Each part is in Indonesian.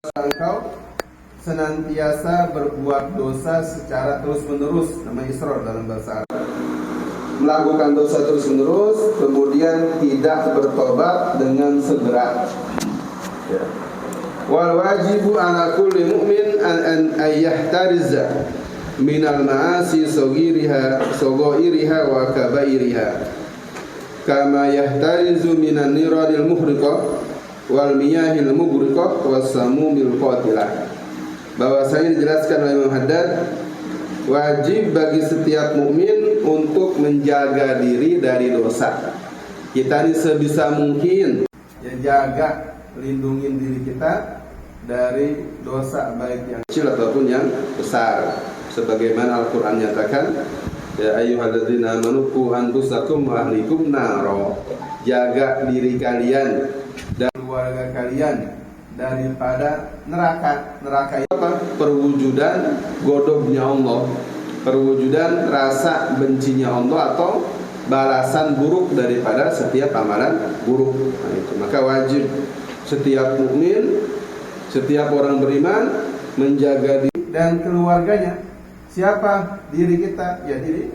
engkau senantiasa berbuat dosa secara terus-menerus, namanya israr dalam bahasa Arab. Melakukan dosa terus-menerus, kemudian tidak bertobat dengan segera. Wal wajibu ala kulli mu'min an yahtariza minal ma'asi saghiriha wa kabairiha kama yahtarizu minan niranil muhriqah wal miyahil mughriqah was samumil qatilah. Bahwasanya dijelaskan oleh Imam Haddad, wajib bagi setiap mukmin untuk menjaga diri dari dosa. Kita ini sebisa mungkin ya jaga, lindungi diri kita dari dosa baik yang kecil ataupun yang besar. Sebagaimana Al-Qur'an nyatakan, ya ayyuhalladzina amanu qu anfusakum wa ahlikum naro. Jaga diri kalian dan keluarga kalian daripada neraka. Neraka itu apa? Perwujudan godobnya Allah, perwujudan rasa bencinya Allah atau balasan buruk daripada setiap amalan buruk. Nah, itu maka wajib setiap mukmin, setiap orang beriman menjaga diri dan keluarganya. Siapa? Diri kita, ya diri.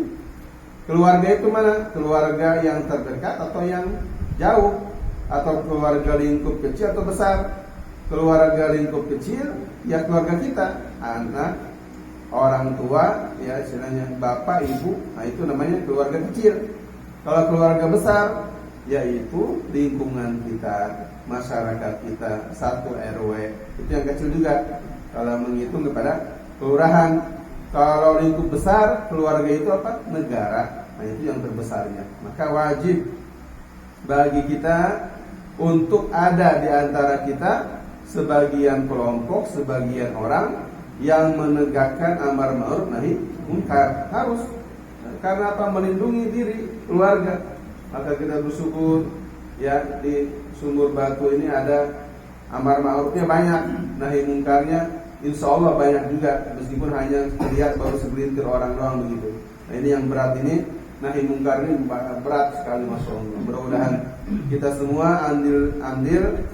Keluarga itu mana? Keluarga yang terdekat atau yang jauh, atau keluarga lingkup kecil atau besar. Keluarga lingkup kecil ya keluarga kita, anak, orang tua, ya istilahnya bapak, ibu. Nah itu namanya keluarga kecil. Kalau keluarga besar yaitu lingkungan kita, masyarakat kita, satu RW, itu yang kecil juga kalau menghitung kepada kelurahan. Kalau lingkup besar, keluarga itu apa? Negara. Nah itu yang terbesarnya. Maka wajib bagi kita untuk ada di antara kita sebagian kelompok, sebagian orang yang menegakkan amar ma'ruf nahi munkar. Harus. Karena apa? Melindungi diri keluarga. Maka kita bersyukur ya di Sumur Batu ini ada amar ma'rufnya banyak, nahi munkarnya insya Allah banyak juga, meskipun hanya terlihat baru segelintir orang doang begitu. Nah ini yang berat ini, nahi munkar ini berat sekali, masya Allah. Mudah-mudahan kita semua andil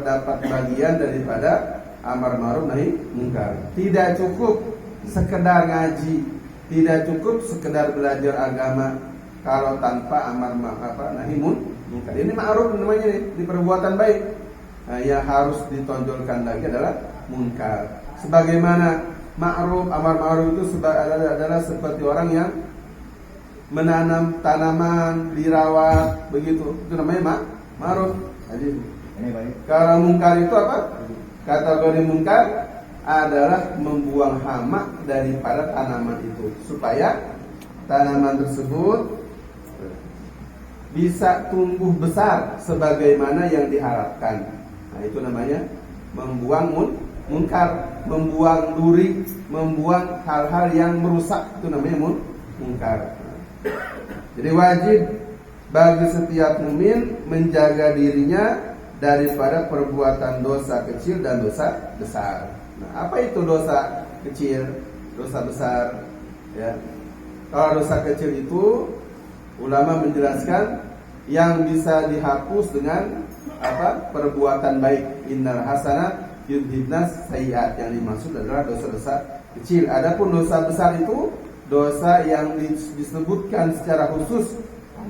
dapat bagian daripada amar ma'ruf nahi munkar. Tidak cukup sekedar ngaji, tidak cukup sekedar belajar agama kalau tanpa amar ma'ruf nahi munkar. Ini ma'ruf namanya nih, di perbuatan baik. Nah, yang harus ditonjolkan lagi adalah munkar. Sebagaimana ma'ruf, amar ma'ruf itu adalah seperti orang yang menanam tanaman, dirawat, begitu. Itu namanya ma'ruf. Jadi kalau munkar itu apa? Kategori munkar adalah membuang hama daripada tanaman itu supaya tanaman tersebut bisa tumbuh besar sebagaimana yang diharapkan. Nah, itu namanya membuang munkar, membuang duri, membuang hal-hal yang merusak, itu namanya munkar. Jadi wajib bagi setiap mukmin menjaga dirinya daripada perbuatan dosa kecil dan dosa besar. Nah, apa itu dosa kecil, dosa besar? Ya. Kalau dosa kecil itu ulama menjelaskan yang bisa dihapus dengan apa? Perbuatan baik. Innal hasanat yudhibnas sayyi'at. Yang dimaksud adalah dosa-dosa kecil. Adapun dosa besar itu dosa yang disebutkan secara khusus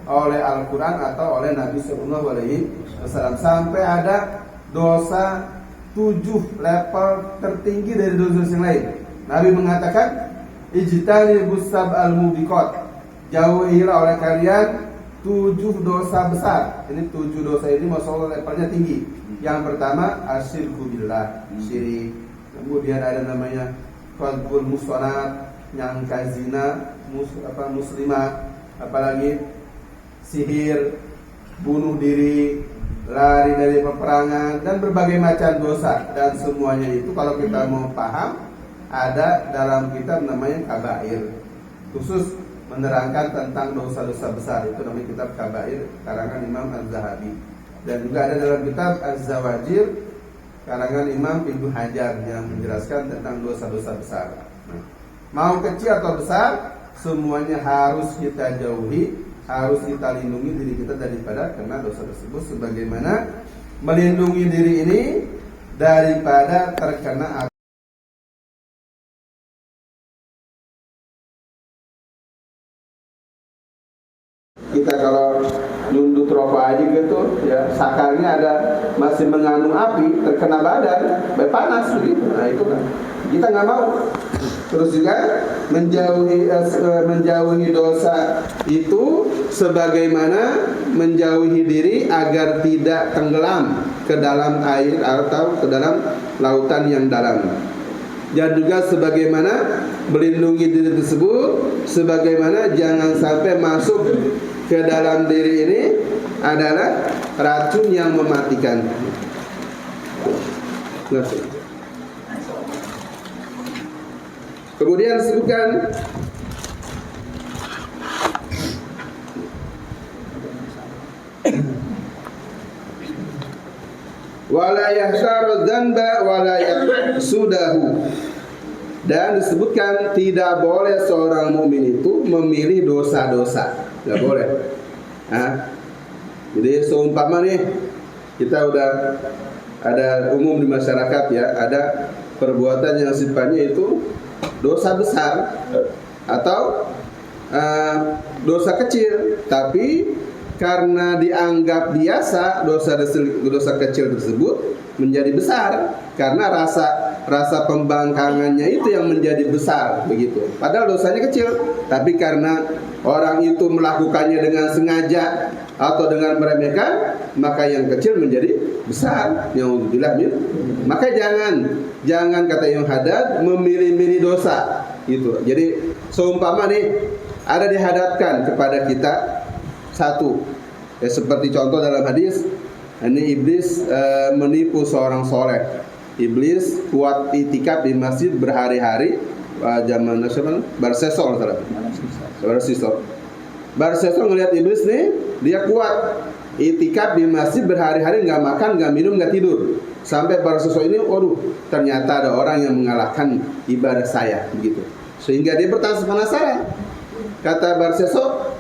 oleh Al-Quran atau oleh Nabi Sallallahu Alaihi Wasallam. Sampai ada dosa 7 level tertinggi dari dosa yang lain. Nabi mengatakan, ijtanibus sab'al mubiqat. Jauhilah oleh kalian 7 dosa besar. Ini 7 dosa ini masya Allah levelnya tinggi. Yang pertama asyirku billah, syirik. Kemudian ada namanya qadzful muhsanat, nyangka zina, muslimah, apalagi sihir, bunuh diri, lari dari peperangan, dan berbagai macam dosa. Dan semuanya itu kalau kita mau paham, ada dalam kitab namanya Kabair, khusus menerangkan tentang dosa-dosa besar. Itu namanya kitab Kabair, karangan Imam Az-Zahabi. Dan juga ada dalam kitab Az-Zawajir, karangan Imam Ibnu Hajar, yang menjelaskan tentang dosa-dosa besar. Nah, mau kecil atau besar, semuanya harus kita jauhi, harus kita lindungi diri kita daripada kena dosa tersebut. Sebagaimana melindungi diri ini daripada terkena api. Kita kalau nunduk rokok aja gitu ya, sakarnya ada masih mengandung api, terkena badan, panas gitu. Nah itu kan kita nggak mau. Terus juga menjauhi dosa itu sebagaimana menjauhi diri agar tidak tenggelam ke dalam air atau ke dalam lautan yang dalam. Dan juga sebagaimana melindungi diri tersebut, sebagaimana jangan sampai masuk ke dalam diri ini adalah racun yang mematikan. Kemudian disebutkan wala yahsaru dzanba wala yaqsudahu, dan disebutkan tidak boleh seorang mukmin itu memilih dosa-dosa, tidak boleh. Jadi seumpama nih kita udah ada umum di masyarakat ya, ada perbuatan yang sifatnya itu dosa besar atau dosa kecil, tapi karena dianggap biasa dosa kecil tersebut menjadi besar karena rasa pembangkangannya itu yang menjadi besar begitu. Padahal dosanya kecil, tapi karena orang itu melakukannya dengan sengaja atau dengan meremehkan, maka yang kecil menjadi besar. Nauzubillah min. Maka jangan kata Imam Haddad memilih-milih dosa gitu. Jadi seumpama nih ada dihadapkan kepada kita satu, ya seperti contoh dalam hadis, ini iblis menipu seorang soleh. Iblis kuat itikaf di masjid berhari-hari zaman Barsesol, Barsesol ngelihat iblis nih, dia kuat itikaf di masjid berhari-hari, nggak makan, nggak minum, nggak tidur. Sampai Barsesol ini, waduh, ternyata ada orang yang mengalahkan ibadah saya, begitu. Sehingga dia penasaran. Kata Barsesol,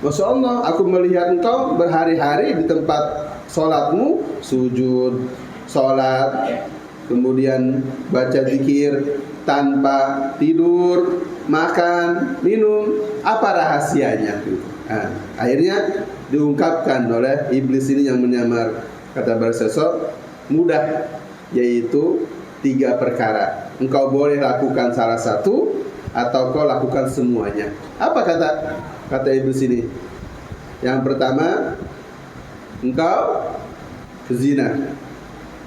Masya Allah, aku melihat engkau berhari-hari di tempat sholatmu, sujud, sholat, kemudian baca zikir tanpa tidur, makan, minum, apa rahasianya? Nah, akhirnya diungkapkan oleh iblis ini yang menyamar. Kata Barsesol, mudah, yaitu 3 perkara. Engkau boleh lakukan salah satu atau kau lakukan semuanya. Apa kata iblis ini? Yang pertama, engkau zina.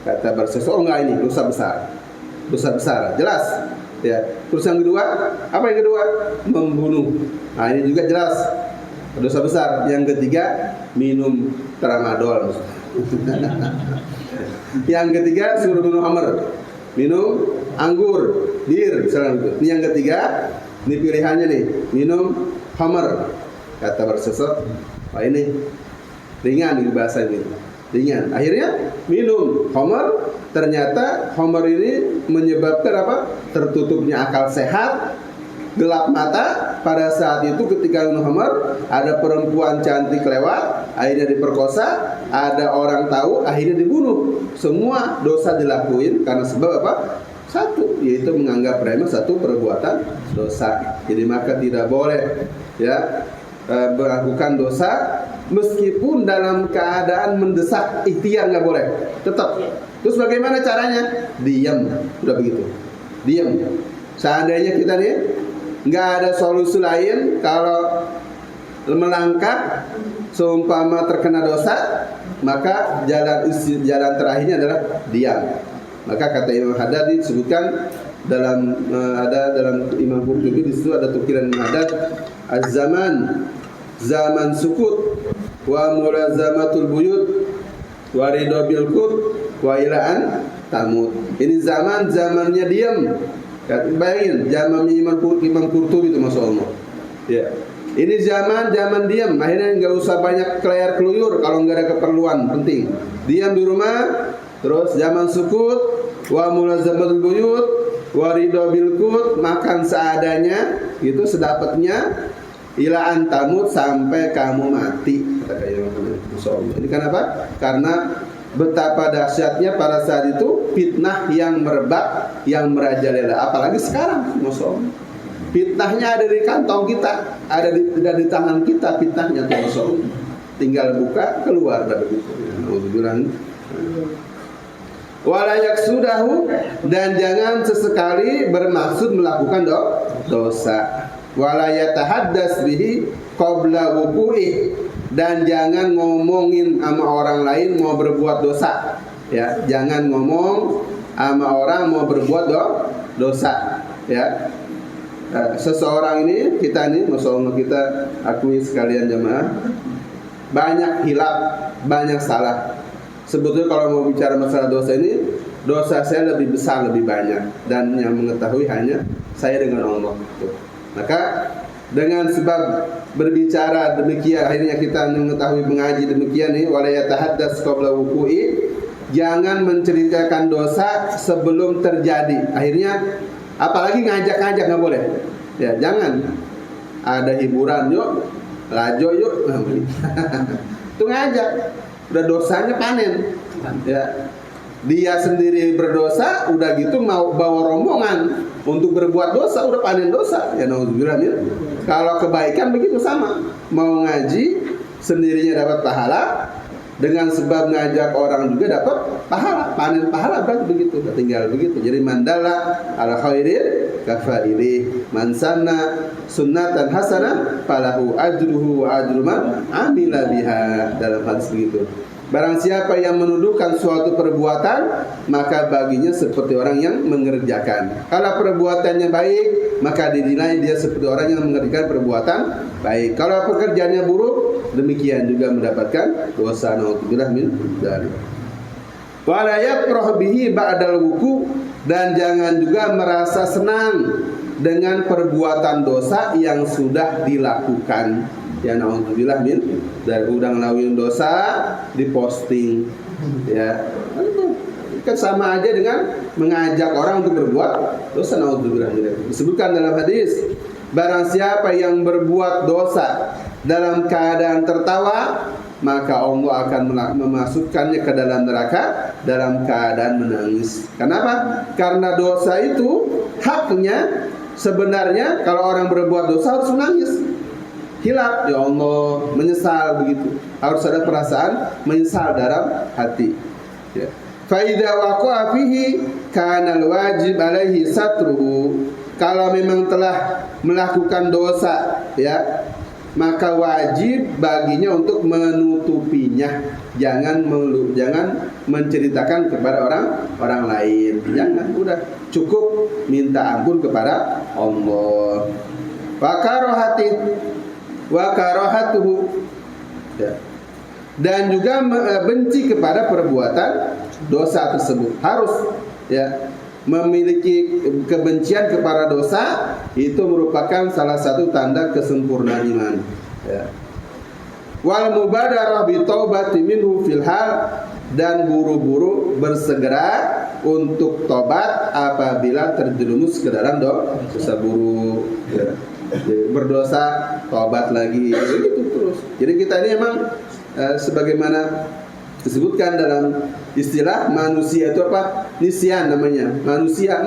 Kata Barsesol, oh enggak, ini dosa besar, jelas ya. Terus yang kedua, apa yang kedua? Membunuh. Nah ini juga jelas dosa besar. Yang ketiga, minum tramadol. Yang ketiga, suruh minum khamr, minum anggur, bir, misalnya gitu. Ini yang ketiga, ini pilihannya nih, minum khamr. Kata Barsesol, wah ini ringan di bahasa ini, ringan. Akhirnya minum khamr, ternyata khamr ini menyebabkan apa? Tertutupnya akal sehat, gelap mata. Pada saat itu ketika minum khamr, ada perempuan cantik lewat, akhirnya diperkosa, ada orang tahu, akhirnya dibunuh. Semua dosa dilakuin karena sebab apa? Satu, yaitu menganggap remeh satu perbuatan dosa. Jadi maka tidak boleh ya melakukan dosa meskipun dalam keadaan mendesak, ikhtiar nggak boleh, tetap. Terus bagaimana caranya? Diam, udah begitu, diam. Seandainya kita nih nggak ada solusi lain, kalau melangkah seumpama terkena dosa, maka jalan terakhirnya adalah diam. Maka kata Imam Haddad disebutkan dalam Imam Qurtubi, di situ ada tukiran Imam Haddad, az-zaman zaman sukut wa mulazamatul buyut wa ridha bil qut wa ilaan tamut. Ini zamannya diam. Bayangin zamannya Imam Qurtubi itu, Masya Allah ya. Ini zaman diam. Akhirnya nggak usah banyak kelayar keluyur kalau nggak ada keperluan penting. Diam di rumah. Terus zaman sukut wa mulazamatul buyut wa ridha bil qut, makan seadanya gitu, sedapatnya, ila antamut, sampai kamu mati. Kata Ini kenapa? Karena betapa dahsyatnya pada saat itu fitnah yang merebak, yang merajalela. Apalagi sekarang, Masya Allah. Fitnahnya ada di kantong kita, ada di tangan kita fitnahnya, Masya Allah. Tinggal buka, keluar dari itu. Walayak sudahu, dan jangan sesekali bermaksud melakukan dosa. Walayatahaddas bihi qabla wuqu'i, dan jangan ngomongin sama orang lain mau berbuat dosa. Ya, jangan ngomong sama orang mau berbuat dosa. Ya, seseorang ini, kita ini, Masya Allah, kita akui sekalian jemaah, banyak hilaf, banyak salah. Sebetulnya kalau mau bicara masalah dosa ini, dosa saya lebih besar, lebih banyak, dan yang mengetahui hanya saya dengan Allah. Maka dengan sebab berbicara demikian, akhirnya kita mengetahui mengaji demikian nih, walayatahaddas qabla wuqu'i, jangan menceritakan dosa sebelum terjadi. Akhirnya apalagi ngajak-ngajak nggak boleh. Ya, jangan. Ada hiburan yuk, lajo yuk. Itu ngajak. Udah dosanya panen. Ya. Dia sendiri berdosa, udah gitu mau bawa rombongan untuk berbuat dosa, udah panen dosa. Ya naudzubillah. Kalau kebaikan begitu sama. Mau ngaji sendirinya dapat pahala, dengan sebab ngajak orang juga dapat pahala, panen pahala, berarti begitu. Tinggal begitu. Jadi mandala ala khairin kafaili, man sanna sunnatan hasanah falahu ajruhu wa ajru man amila biha, dalam hadis begitu. Barang siapa yang menuduhkan suatu perbuatan, maka baginya seperti orang yang mengerjakan. Kalau perbuatannya baik, maka dinilai dia seperti orang yang mengerjakan perbuatan baik. Kalau pekerjaannya buruk, demikian juga mendapatkan dosa. Naudzubillah min dzalik. Wala yafrah bihi ba'dal wuku, dan jangan juga merasa senang dengan perbuatan dosa yang sudah dilakukan. Ya naudzubillah min, dari udang lawin dosa diposting. Ya, kan sama aja dengan mengajak orang untuk berbuat dosa. Naudzubillah min. Disebutkan dalam hadis, barang siapa yang berbuat dosa dalam keadaan tertawa, maka Allah akan memasukkannya ke dalam neraka dalam keadaan menangis. Kenapa? Karena dosa itu haknya sebenarnya kalau orang berbuat dosa harus menangis. Hilaf, ya Allah, menyesal begitu. Harus ada perasaan menyesal dalam hati. Ya. Fa idza waqa'a fihi kana al-wajib alaihi satruhu. Kalau memang telah melakukan dosa, ya, maka wajib baginya untuk menutupinya. Jangan menceritakan kepada orang lain. Jangan, udah cukup minta ampun kepada Allah. Wa karahatuhu, ya. Dan juga benci kepada perbuatan dosa tersebut. Harus, ya, memiliki kebencian kepada dosa, itu merupakan salah satu tanda kesempurnaan iman. Ya. Wal mubadarah bi taubati minhu fil hal, dan buru-buru bersegera untuk tobat apabila terjerumus ke dalam dosa buruk. Ya. Jadi berdosa, tobat lagi, begitu terus. Jadi kita ini memang sebagaimana disebutkan dalam istilah manusia itu apa? Nisyan namanya. Manusia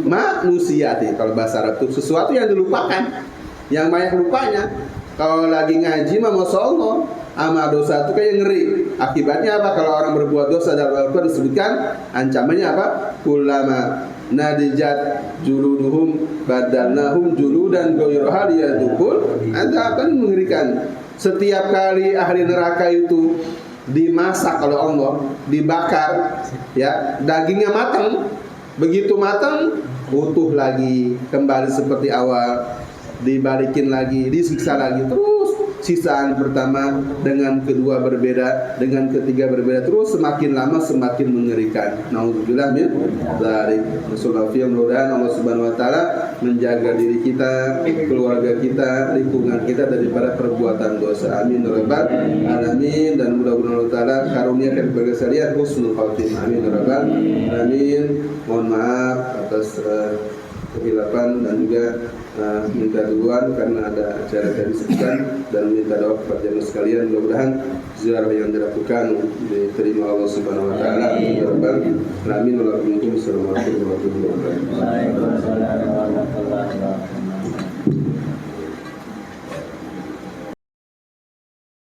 manusiati, kalau bahasa Arab itu sesuatu yang dilupakan, yang banyak lupanya. Kalau lagi ngaji mah Masya Allah, amal dosa itu kayak ngeri. Akibatnya apa? Kalau orang berbuat dosa, dalam Al-Quran disebutkan ancamannya apa? Kullama nadijat juluduhum badalnahum juludan ghayraha liyadukul. Anda akan mengerikan. Setiap kali ahli neraka itu dimasak oleh Allah, dibakar, ya, dagingnya matang. Begitu matang, utuh lagi, kembali seperti awal, dibalikin lagi, disiksa lagi, terus sisaan pertama dengan kedua berbeda, dengan ketiga berbeda, terus semakin lama semakin mengerikan. Nauzubillah min dzalik. Mudah-mudahan Allah Subhanahu wa taala menjaga diri kita, keluarga kita, lingkungan kita daripada perbuatan dosa. Amin ya rabbal alamin. Dan mudah-mudahan Allah taala karuniakan kepada sekalian husnul khatimah. Amin ya rabbal alamin. Mohon maaf atas kehilapan dan juga minta duluan karena ada acara tadi sekian, dan minta doa kepada jemaah sekalian. Mudah-mudahan ziarah yang dilakukan diterima Allah Subhanahu wa taala. Amin. Assalamualaikum warahmatullahi wabarakatuh.